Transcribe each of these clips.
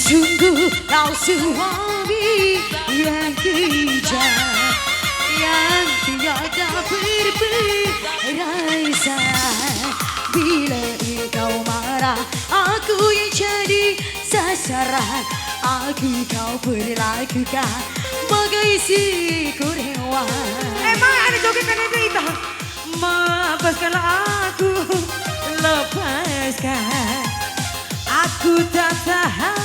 Sungguh kau suami yang kejam, yang tiada berperasaan. Bila engkau marah, aku yang jadi sasaran. Aku kau perlakukan bagai si kurhewan. Emang ada joget kan itu? Maafkanlah aku, lepaskan. Aku tak tahan,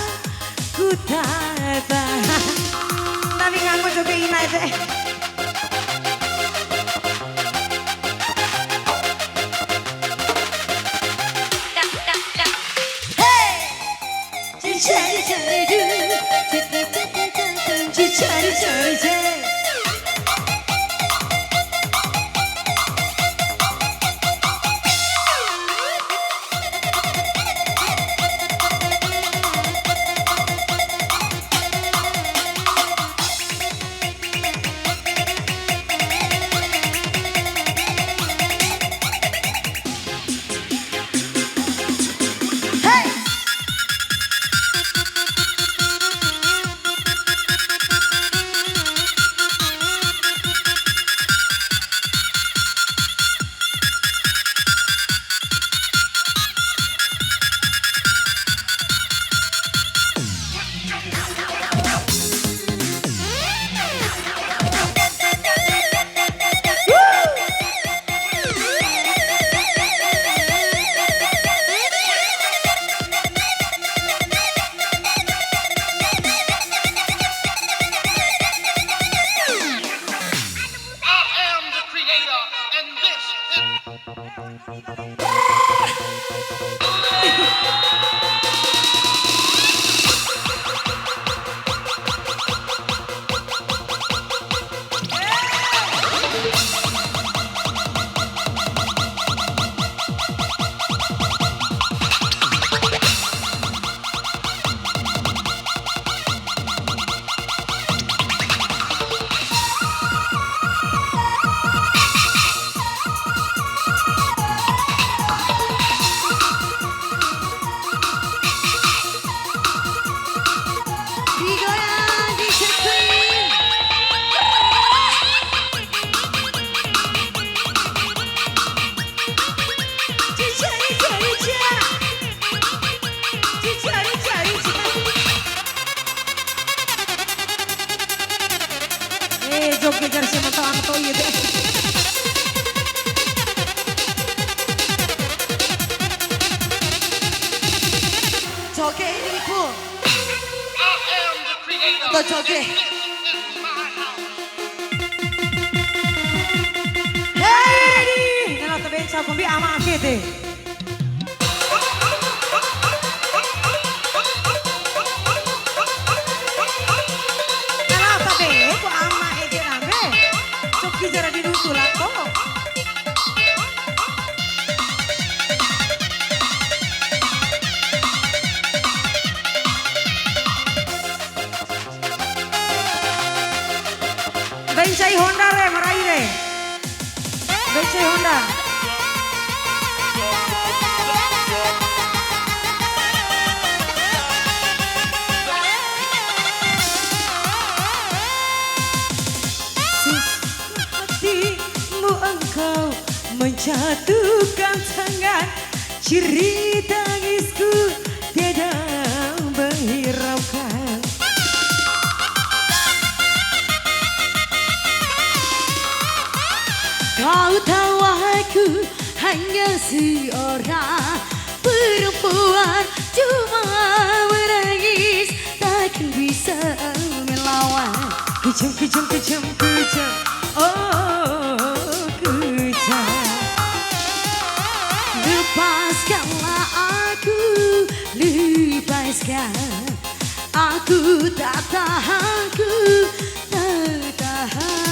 ku tak tahan. Tapi nganggo joget ina itu joget jar si moto ieu teh. Joget ini pun. Tuh joget. Hei, kalau tebing sa kumbi ama ake teh. Jara di nutulan kok. Bencai Honda re marai re. Bencai Honda. Menjatuhkan tangan, ciri tangisku tiada menghiraukan. Kau tahu aku hanya seorang perempuan, cuma menangis takkan bisa melawan. Kejam, kejam, kejam, kejam, oh kejam. Lepaskanlah aku, lepaskan. Aku tak tahan, ku tak tahan.